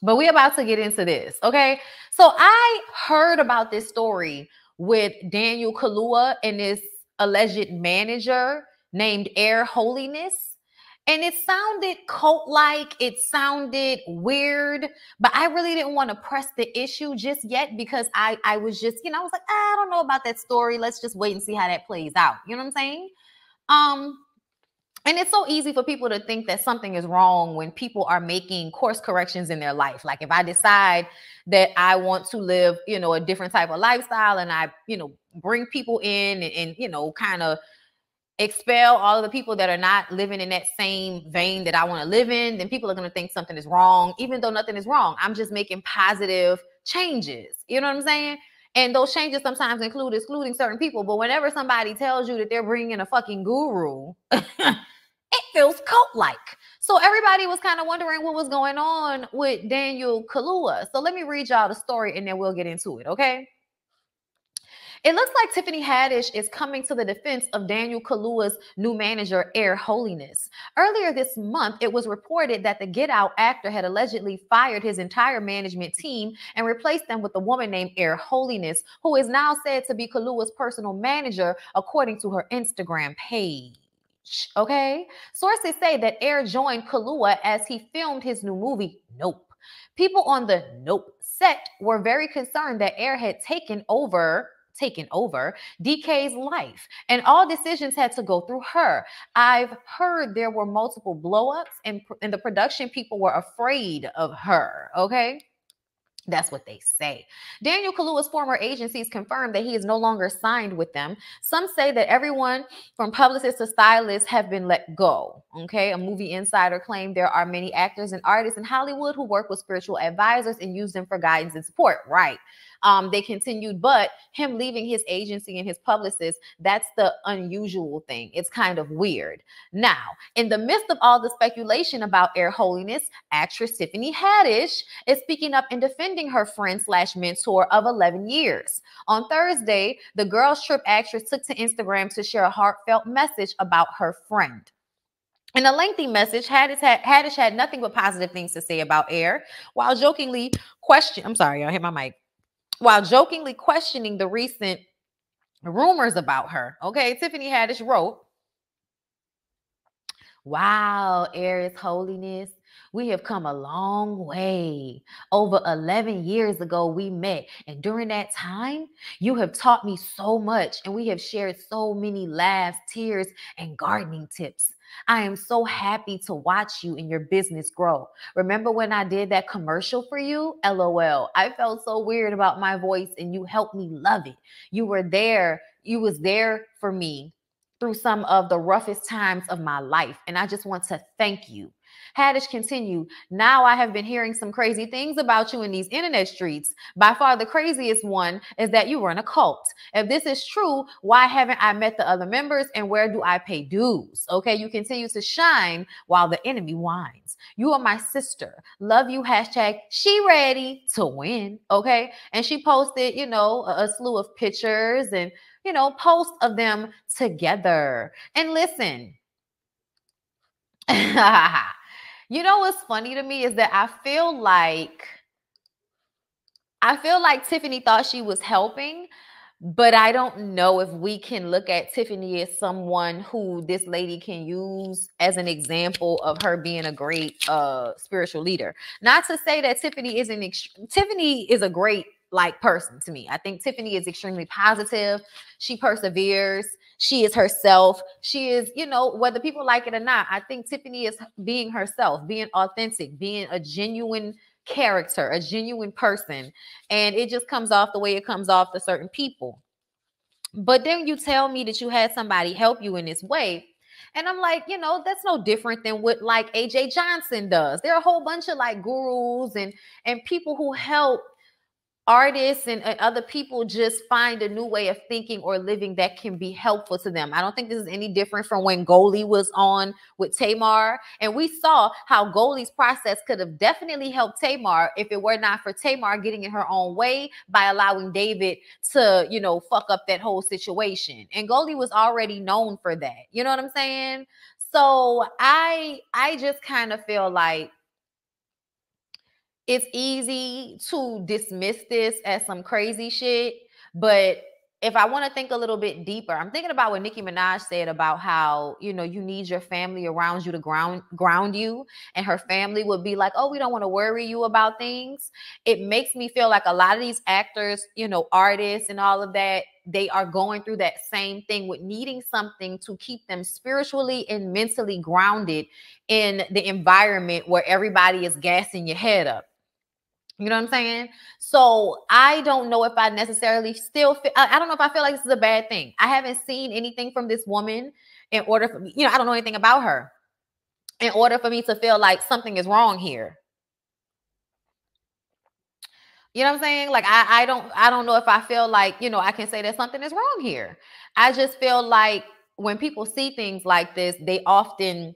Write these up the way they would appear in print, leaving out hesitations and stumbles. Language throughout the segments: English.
But we're about to get into this, okay? So I heard about this story with Daniel Kaluuya and this alleged manager named Air Holiness. And it sounded cult-like, it sounded weird, but I really didn't want to press the issue just yet because I was just, I was like, I don't know about that story. Let's just wait and see how that plays out. You know what I'm saying? And it's so easy for people to think that something is wrong when people are making course corrections in their life. Like if I decide that I want to live, a different type of lifestyle and I, bring people in and kind of expel all of the people that are not living in that same vein that I want to live in, then people are going to think something is wrong, even though nothing is wrong. I'm just making positive changes. You know what I'm saying? And those changes sometimes include excluding certain people. But whenever somebody tells you that they're bringing a fucking guru, it feels cult-like. So everybody was kind of wondering what was going on with Daniel Kaluuya. So let me read y'all the story and then we'll get into it, okay? It looks like Tiffany Haddish is coming to the defense of Daniel Kaluuya's new manager, Air Holiness. Earlier this month, it was reported that the Get Out actor had allegedly fired his entire management team and replaced them with a woman named Air Holiness, who is now said to be Kaluuya's personal manager, according to her Instagram page. Okay? Sources say that Air joined Kaluuya as he filmed his new movie, Nope. People on the Nope set were very concerned that Air had taken over DK's life, and all decisions had to go through her. I've heard there were multiple blowups, and the production people were afraid of her, okay? That's what they say. Daniel Kaluuya's former agencies confirmed that he is no longer signed with them. Some say that everyone from publicists to stylists have been let go. Okay, a movie insider claimed there are many actors and artists in Hollywood who work with spiritual advisors and use them for guidance and support. Right. They continued, but him leaving his agency and his publicist, that's the unusual thing. It's kind of weird. Now, in the midst of all the speculation about Air Holiness, actress Tiffany Haddish is speaking up and defending her friend/mentor of 11 years. On Thursday, the Girls Trip actress took to Instagram to share a heartfelt message about her friend. In a lengthy message, Haddish had nothing but positive things to say about Air, while jokingly questioning the recent rumors about her. Okay, Tiffany Haddish wrote, "Wow, Air is Holiness. We have come a long way. Over 11 years ago, we met. And during that time, you have taught me so much. And we have shared so many laughs, tears, and gardening tips. I am so happy to watch you and your business grow. Remember when I did that commercial for you? LOL. I felt so weird about my voice and you helped me love it. You were there. You was there for me through some of the roughest times of my life. And I just want to thank you." Haddish continued, "Now I have been hearing some crazy things about you in these internet streets. By far the craziest one is that you run a cult. If this is true, why haven't I met the other members and where do I pay dues? Okay, you continue to shine while the enemy whines. You are my sister. Love you. Hashtag she ready to win." Okay, and she posted, a slew of pictures and posts of them together. And listen, what's funny to me is that I feel like Tiffany thought she was helping, but I don't know if we can look at Tiffany as someone who this lady can use as an example of her being a great spiritual leader. Not to say that Tiffany is a great person to me. I think Tiffany is extremely positive. She perseveres. She is herself. She is, whether people like it or not, I think Tiffany is being herself, being authentic, being a genuine character, a genuine person. And it just comes off the way it comes off to certain people. But then you tell me that you had somebody help you in this way. And I'm like, that's no different than what AJ Johnson does. There are a whole bunch of gurus and people who help artists and other people just find a new way of thinking or living that can be helpful to them. I don't think this is any different from when Goldie was on with Tamar. And we saw how Goldie's process could have definitely helped Tamar if it were not for Tamar getting in her own way by allowing David to, fuck up that whole situation. And Goldie was already known for that. You know what I'm saying? So I just kind of feel like it's easy to dismiss this as some crazy shit, but if I want to think a little bit deeper, I'm thinking about what Nicki Minaj said about how, you know, you need your family around you to ground you, and her family would be like, oh, we don't want to worry you about things. It makes me feel like a lot of these actors, you know, artists and all of that, they are going through that same thing with needing something to keep them spiritually and mentally grounded in the environment where everybody is gassing your head up. You know what I'm saying? So I don't know if I necessarily still feel, I don't know if I feel like this is a bad thing. I haven't seen anything from this woman in order for me, you know, I don't know anything about her in order for me to feel like something is wrong here. You know what I'm saying? Like I don't know if I feel like, you know, I can say that something is wrong here. I just feel like when people see things like this, they often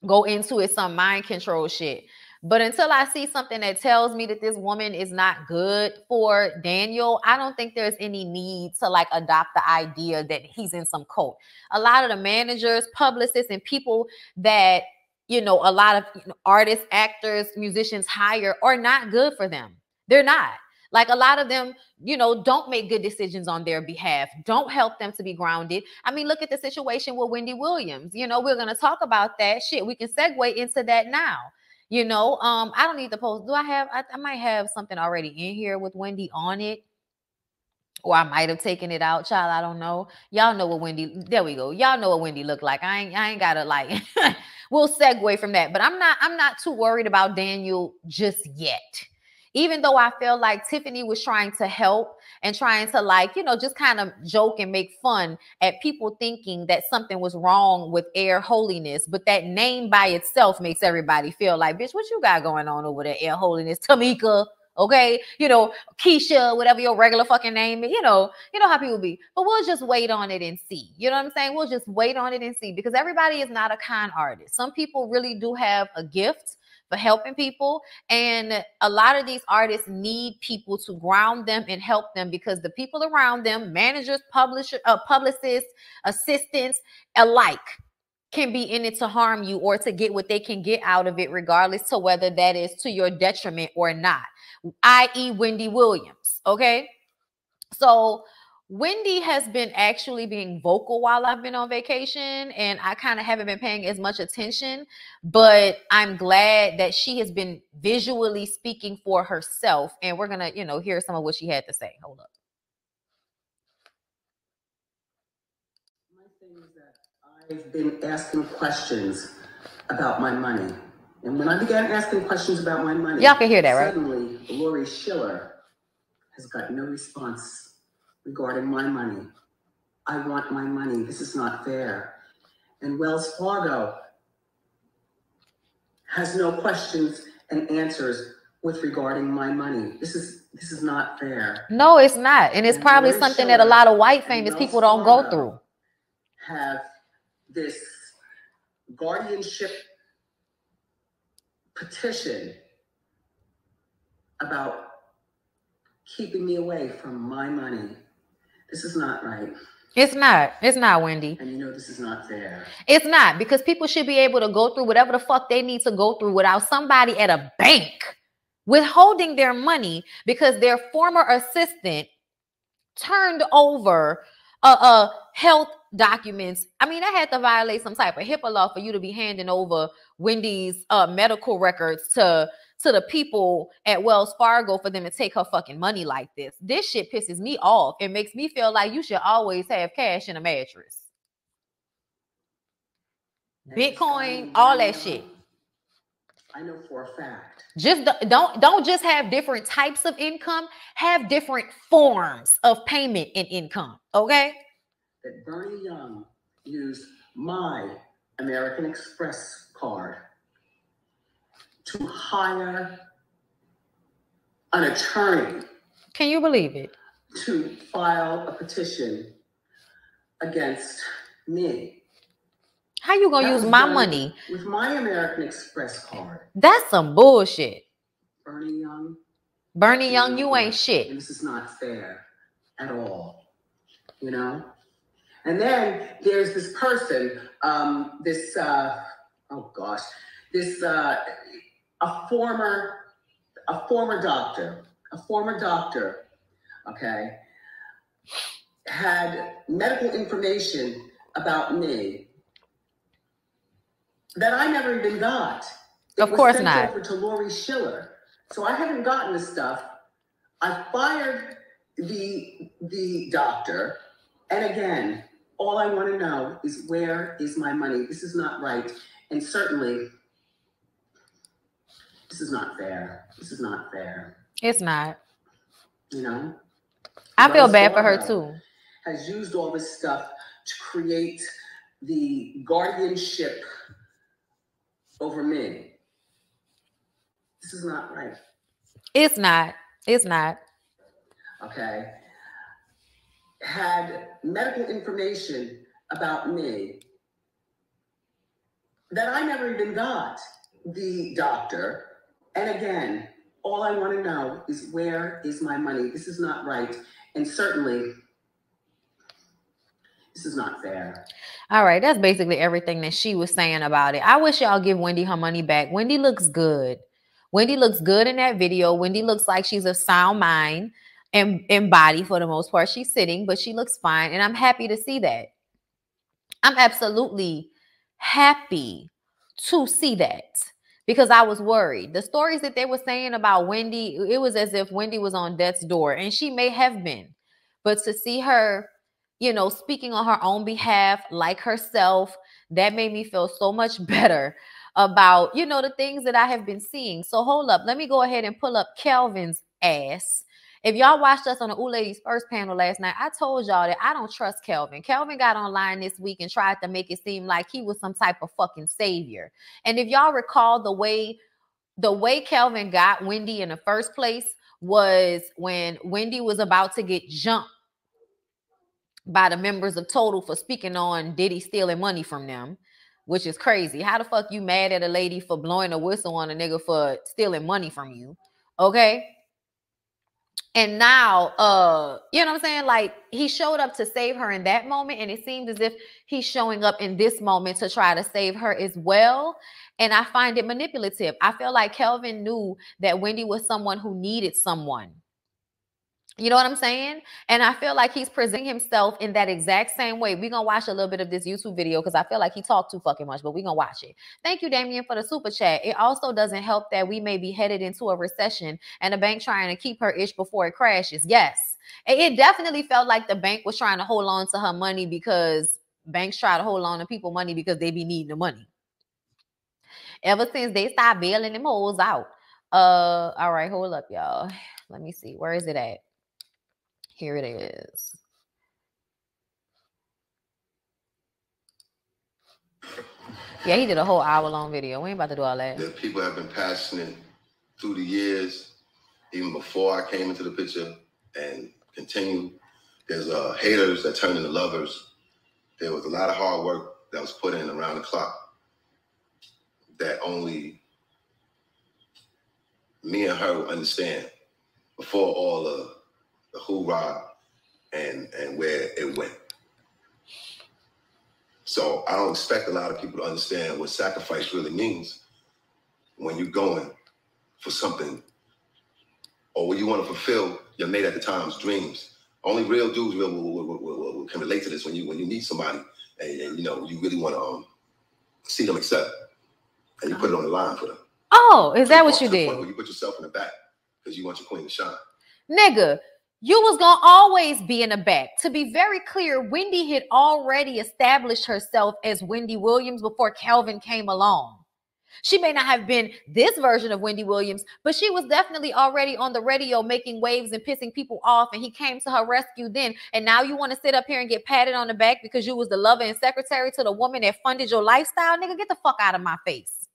go into it some mind control shit. But until I see something that tells me that this woman is not good for Daniel, I don't think there's any need to like adopt the idea that he's in some cult. A lot of the managers, publicists, and people that, you know, a lot of artists, actors, musicians hire are not good for them. They're not. Like a lot of them, you know, don't make good decisions on their behalf, don't help them to be grounded. I mean, look at the situation with Wendy Williams. You know, we're going to talk about that shit. We can segue into that now. You know, I don't need to post. Do I have, I might have something already in here with Wendy on it. Or I might have taken it out, child. I don't know. Y'all know what Wendy, there we go. Y'all know what Wendy looked like. I ain't gotta like, we'll segue from that. But I'm not too worried about Daniel just yet. Even though I feel like Tiffany was trying to help and trying to like, you know, just kind of joke and make fun at people thinking that something was wrong with Air Holiness. But that name by itself makes everybody feel like, bitch, what you got going on over there, Air Holiness? Tamika, okay? You know, Keisha, whatever your regular fucking name is, you know how people be. But we'll just wait on it and see. You know what I'm saying? We'll just wait on it and see, because everybody is not a con artist. Some people really do have a gift for helping people, and a lot of these artists need people to ground them and help them, because the people around them, managers, publicists, assistants alike, can be in it to harm you or to get what they can get out of it, regardless to whether that is to your detriment or not, i.e. Wendy Williams. Okay, so Wendy has been actually being vocal while I've been on vacation, and I kind of haven't been paying as much attention, but I'm glad that she has been visually speaking for herself, and we're gonna, you know, hear some of what she had to say. Hold up. My thing is that I've been asking questions about my money, and when I began asking questions about my money, y'all can hear that, right? Suddenly, Lori Schiller has got no response regarding my money. I want my money. This is not fair. And Wells Fargo has no questions and answers with regarding my money. This is not fair. No, it's not. And it's probably something that a lot of white famous people don't go through. Have this guardianship petition about keeping me away from my money. This is not right. It's not. It's not, Wendy. And you know this is not fair. It's not, because people should be able to go through whatever the fuck they need to go through without somebody at a bank withholding their money because their former assistant turned over health documents. I mean, I had to violate some type of HIPAA law for you to be handing over Wendy's medical records to the people at Wells Fargo for them to take her fucking money like this. This shit pisses me off. It makes me feel like you should always have cash in a mattress. Bitcoin, all that shit. I know for a fact. Just don't just have different types of income, have different forms of payment and income, okay? That Bernie Young used my American Express card to hire an attorney. Can you believe it? To file a petition against me. How you gonna use my money? With my American Express card. That's some bullshit. Bernie Young, you ain't shit. And this is not fair at all. You know? And then there's this person, a former a former doctor, okay, had medical information about me that I never even got. Of course not. It was sent over to Lori Schiller. So I haven't gotten the stuff. I fired the doctor. And again, all I want to know is, where is my money? This is not right. And certainly, this is not fair. This is not fair. It's not. You know? I feel bad for her too. Has used all this stuff to create the guardianship over me. This is not right. It's not. It's not. Okay. Had medical information about me that I never even got. The doctor. And again, all I want to know is, where is my money? This is not right. And certainly, this is not fair. All right. That's basically everything that she was saying about it. I wish y'all give Wendy her money back. Wendy looks good. Wendy looks good in that video. Wendy looks like she's of sound mind and body for the most part. She's sitting, but she looks fine. And I'm happy to see that. I'm absolutely happy to see that, because I was worried. The stories that they were saying about Wendy, it was as if Wendy was on death's door, and she may have been. But to see her, you know, speaking on her own behalf, like herself, that made me feel so much better about, you know, the things that I have been seeing. So hold up. Let me go ahead and pull up Kelvin's ass. If y'all watched us on the Ooh Ladies First panel last night, I told y'all that I don't trust Kelvin. Kelvin got online this week and tried to make it seem like he was some type of fucking savior. And if y'all recall, the way Kelvin got Wendy in the first place was when Wendy was about to get jumped by the members of Total for speaking on Diddy stealing money from them, which is crazy. How the fuck you mad at a lady for blowing a whistle on a nigga for stealing money from you? Okay. And now, you know what I'm saying? Like, he showed up to save her in that moment. And it seems as if he's showing up in this moment to try to save her as well. And I find it manipulative. I feel like Kelvin knew that Wendy was someone who needed someone. You know what I'm saying? And I feel like he's presenting himself in that exact same way. We're going to watch a little bit of this YouTube video because I feel like he talked too fucking much, but we're going to watch it. Thank you, Damien, for the super chat. It also doesn't help that we may be headed into a recession and the bank trying to keep her ish before it crashes. Yes. It definitely felt like the bank was trying to hold on to her money, because banks try to hold on to people's money because they be needing the money. Ever since they started bailing them hoes out. All right, hold up, y'all. Let me see. Where is it at? Here it is. Yeah, he did a whole hour-long video. We ain't about to do all that. The people have been passionate through the years, even before I came into the picture, and continue. There's haters that turn into lovers. There was a lot of hard work that was put in around the clock that only me and her understand before all the hoorah and where it went. So I don't expect a lot of people to understand what sacrifice really means when you're going for something, or when you want to fulfill your mate at the time's dreams. Only real dudes can relate to this when you need somebody and you know you really want to see them accept, and you put it on the line for them. Oh, is that what you did? You put yourself in the back because you want your queen to shine. Nigga, you was gonna always be in the back. To be very clear, Wendy had already established herself as Wendy Williams before Kelvin came along. She may not have been this version of Wendy Williams, but she was definitely already on the radio making waves and pissing people off, and he came to her rescue then. And now you want to sit up here and get patted on the back because you was the lover and secretary to the woman that funded your lifestyle? Nigga, get the fuck out of my face.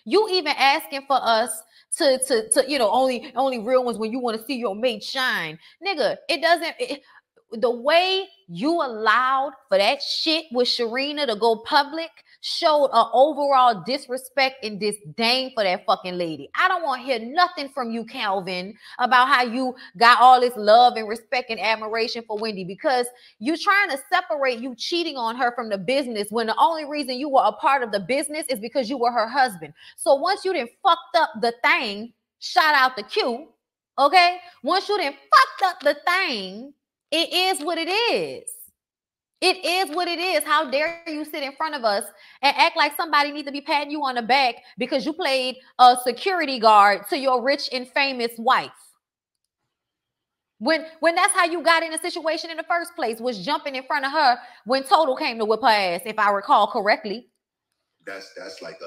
You even asking for us to you know, only real ones when you want to see your mate shine. Nigga, the way you allowed for that shit with Sharina to go public showed an overall disrespect and disdain for that fucking lady. I don't want to hear nothing from you, Calvin, about how you got all this love and respect and admiration for Wendy, because you're trying to separate you cheating on her from the business when the only reason you were a part of the business is because you were her husband. So once you done fucked up the thing, Shout out to Q. Okay? Once you done fucked up the thing, it is what it is. It is what it is. How dare you sit in front of us and act like somebody needs to be patting you on the back because you played a security guard to your rich and famous wife. When that's how you got in a situation in the first place, was jumping in front of her when Total came to whip her ass, if I recall correctly. That's like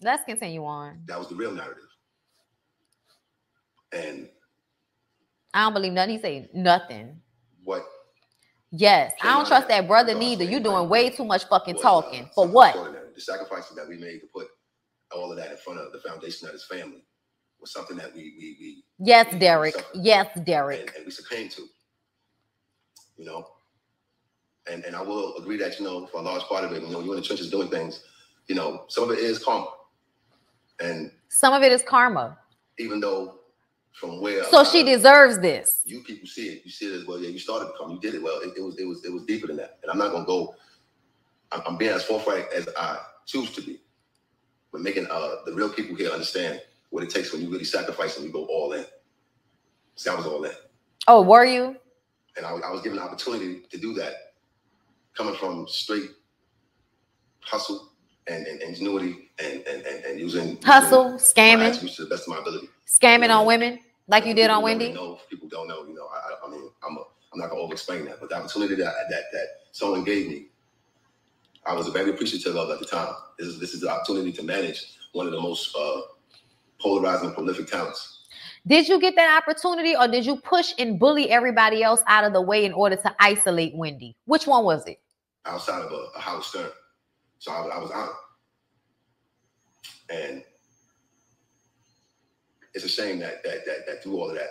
let's continue on. That was the real narrative. And I don't believe nothing. He say nothing. What? Yes, I don't trust that brother neither. You doing way too much fucking talking. For what? The sacrifices that we made to put all of that in front of the foundation of his family was something that we yes, Derek. Yes, Derek. And we succumbed to. You know? And I will agree that, you know, for a large part of it, you know, you're in the trenches doing things, you know, some of it is karma. And some of it is karma. Even though from where so she deserves this. You people see it. You see it as well. Yeah, you started to come. You did it well. It was deeper than that. And I'm not gonna go. I'm being as forthright as I choose to be. But making the real people here understand what it takes when you really sacrifice and you go all in. See, I was all in. Oh, were you? And I was given the opportunity to do that, coming from straight hustle and ingenuity and using scamming to the best of my ability. Scamming on women like you did on Wendy? No, people don't know. You know, I mean, I'm not gonna over-explain that, but the opportunity that someone gave me, I was very appreciative of at the time. This is the opportunity to manage one of the most polarizing, prolific talents. Did you get that opportunity, or did you push and bully everybody else out of the way in order to isolate Wendy? Which one was it? Outside of a Howard Stern. So I was honored. And it's a shame that through all of that,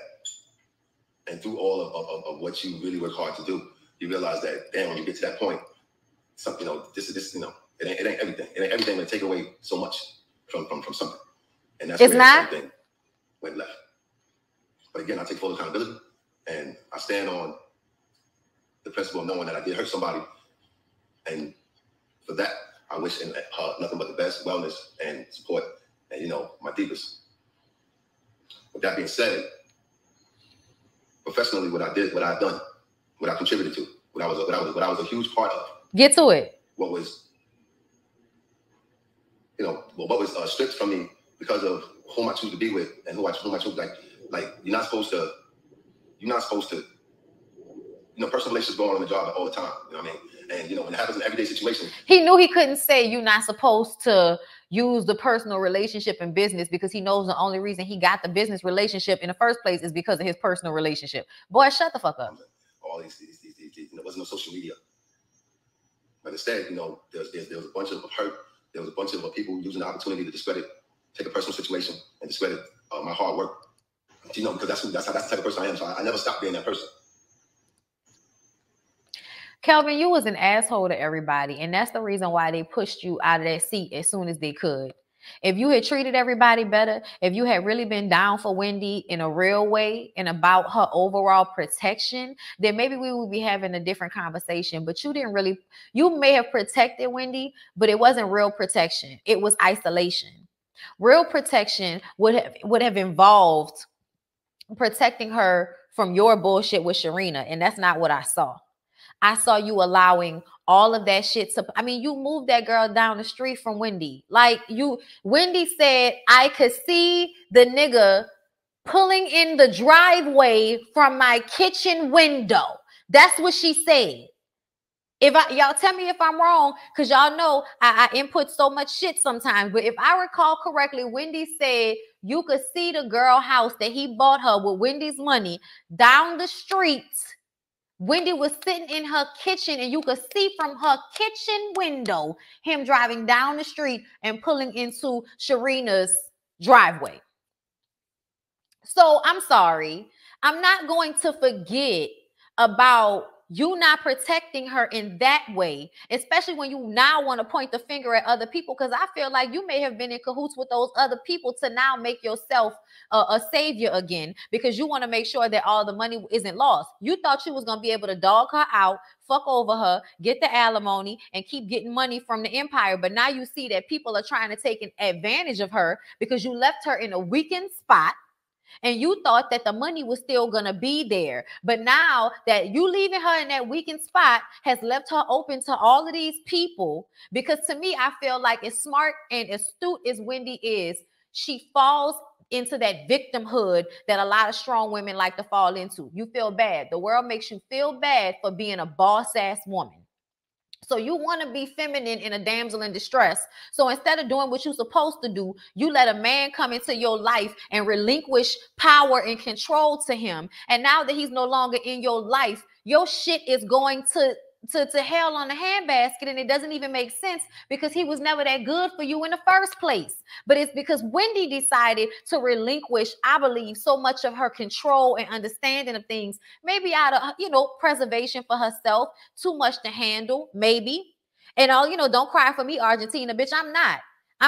and through all of what you really work hard to do, you realize that, damn, when you get to that point, something, you know, this, you know, it ain't everything. It ain't everything to take away so much from something. And that's where everything went left. But again, I take full accountability, and I stand on the principle of knowing that I did hurt somebody. And for that, I wish her nothing but the best, wellness, and support, and, you know, my deepest. With that being said, professionally, what I did, what I've done, what I contributed to, what I was a huge part of. Get to it. What was, you know, what was stripped from me because of whom I choose to be with and whom I choose, like you're not supposed to, you know, personal relationships go on in the job all the time. You know what I mean? And, you know, when it happens in everyday situation. He knew he couldn't say you're not supposed to use the personal relationship in business, because he knows the only reason he got the business relationship in the first place is because of his personal relationship. Boy, shut the fuck up. All these you know, there wasn't no social media. But instead, you know, there was a bunch of hurt. There was a bunch of people using the opportunity to discredit, take a personal situation and discredit my hard work. You know, because that's the type of person I am. So I never stopped being that person. Kelvin, you was an asshole to everybody, and that's the reason why they pushed you out of that seat as soon as they could. If you had treated everybody better, if you had really been down for Wendy in a real way and about her overall protection, then maybe we would be having a different conversation. But you didn't really, you may have protected Wendy, but it wasn't real protection. It was isolation. Real protection would have involved protecting her from your bullshit with Sharina, and that's not what I saw. I saw you allowing all of that shit to, I mean, you moved that girl down the street from Wendy. Like Wendy said, I could see the nigga pulling in the driveway from my kitchen window. That's what she said. Y'all tell me if I'm wrong, because y'all know I input so much shit sometimes. But if I recall correctly, Wendy said you could see the girl house that he bought her with Wendy's money down the street. Wendy was sitting in her kitchen, and you could see from her kitchen window him driving down the street and pulling into Sharina's driveway. So I'm sorry. I'm not going to forget about You not protecting her in that way, especially when you now want to point the finger at other people, because I feel like you may have been in cahoots with those other people to now make yourself a savior again, because you want to make sure that all the money isn't lost. You thought you was going to be able to dog her out, fuck over her, get the alimony, and keep getting money from the empire. But now you see that people are trying to take advantage of her because you left her in a weakened spot. And you thought that the money was still going to be there. But now that you leaving her in that weakened spot has left her open to all of these people. Because to me, I feel like as smart and astute as Wendy is, she falls into that victimhood that a lot of strong women like to fall into. You feel bad. The world makes you feel bad for being a boss-ass woman. So you want to be feminine in a damsel in distress. So instead of doing what you're supposed to do, you let a man come into your life and relinquish power and control to him. And now that he's no longer in your life, your shit is going to hell on the handbasket, and it doesn't even make sense because he was never that good for you in the first place. But it's because Wendy decided to relinquish, I believe, so much of her control and understanding of things, maybe out of, preservation for herself, too much to handle, maybe. And don't cry for me, Argentina, bitch. I'm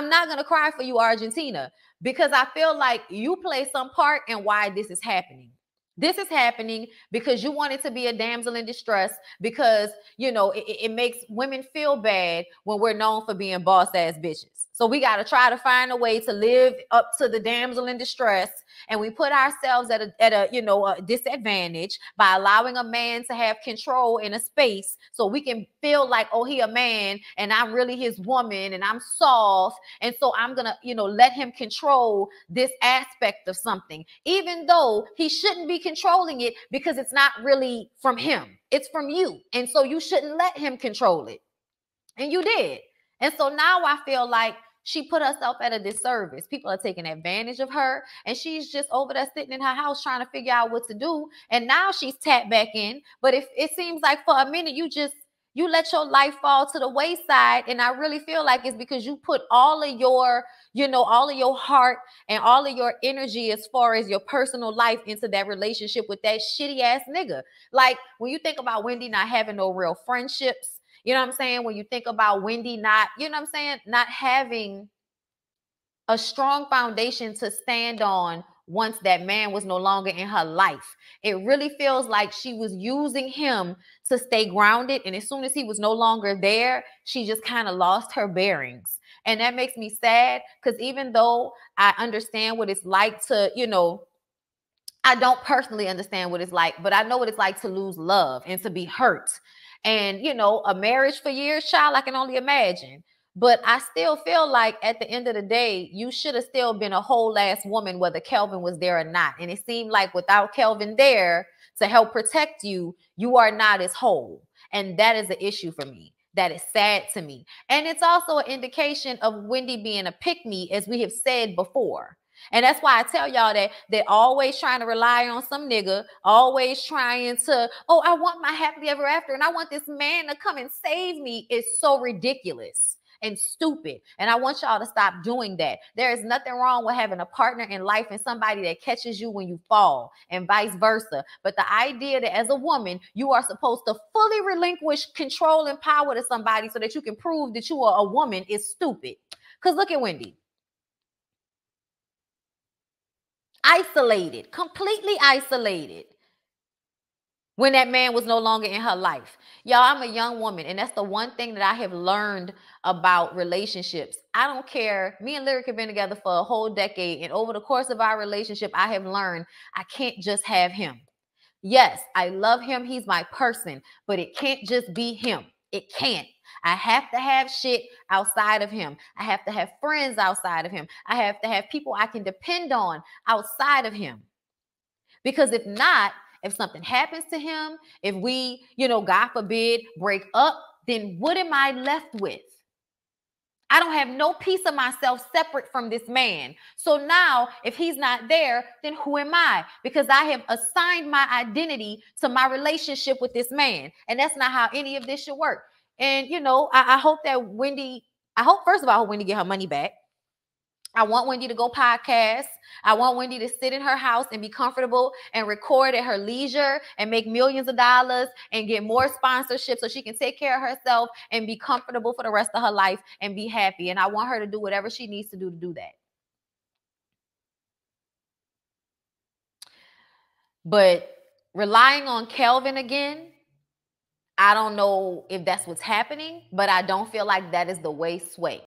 not going to cry for you, Argentina, because I feel like you play some part in why this is happening. This is happening because you wanted to be a damsel in distress, because, it makes women feel bad when we're known for being boss-ass bitches. So we got to try to find a way to live up to the damsel in distress. And we put ourselves at a disadvantage by allowing a man to have control in a space so we can feel like, oh, he a man and I'm really his woman and I'm soft. And so I'm going to, let him control this aspect of something, even though he shouldn't be controlling it because it's not really from him. It's from you. And so you shouldn't let him control it. And you did. And so now I feel like she put herself at a disservice. People are taking advantage of her, and she's just over there sitting in her house trying to figure out what to do. And now she's tapped back in. But if it seems like for a minute you let your life fall to the wayside, and I really feel like it's because you put all of your, all of your heart and all of your energy as far as your personal life into that relationship with that shitty ass nigga. Like when you think about Wendy not having no real friendships, you know what I'm saying? When you think about Wendy not, not having a strong foundation to stand on once that man was no longer in her life, it really feels like she was using him to stay grounded. And as soon as he was no longer there, she just kind of lost her bearings. And that makes me sad, because even though I understand what it's like to, I don't personally understand what it's like, but I know what it's like to lose love and to be hurt. And, a marriage for years, child, I can only imagine. But I still feel like at the end of the day, you should have still been a whole ass woman, whether Kelvin was there or not. And it seemed like without Kelvin there to help protect you, you are not as whole. And that is an issue for me. That is sad to me. And it's also an indication of Wendy being a pick-me, as we have said before. And that's why I tell y'all that they're always trying to rely on some nigga, always trying to, oh, I want my happily ever after, and I want this man to come and save me. It's so ridiculous and stupid. And I want y'all to stop doing that. There is nothing wrong with having a partner in life and somebody that catches you when you fall, and vice versa. But the idea that as a woman, you are supposed to fully relinquish control and power to somebody so that you can prove that you are a woman is stupid. Because look at Wendy. Isolated, completely isolated when that man was no longer in her life. Y'all, I'm a young woman, and that's the one thing that I have learned about relationships. I don't care. Me and Lyric have been together for a whole decade, and over the course of our relationship, I have learned I can't just have him. Yes, I love him. He's my person, but it can't just be him. It can't. I have to have shit outside of him. I have to have friends outside of him. I have to have people I can depend on outside of him. Because if not, if something happens to him, if we, God forbid, break up, then what am I left with? I don't have no piece of myself separate from this man. So now, if he's not there, then who am I? Because I have assigned my identity to my relationship with this man. And that's not how any of this should work. And, I hope that Wendy, first of all, I hope Wendy get her money back. I want Wendy to go podcast. I want Wendy to sit in her house and be comfortable and record at her leisure and make millions of dollars and get more sponsorships so she can take care of herself and be comfortable for the rest of her life and be happy. And I want her to do whatever she needs to do that. But relying on Kelvin again, I don't know if that's what's happening, but I don't feel like that is the way sway.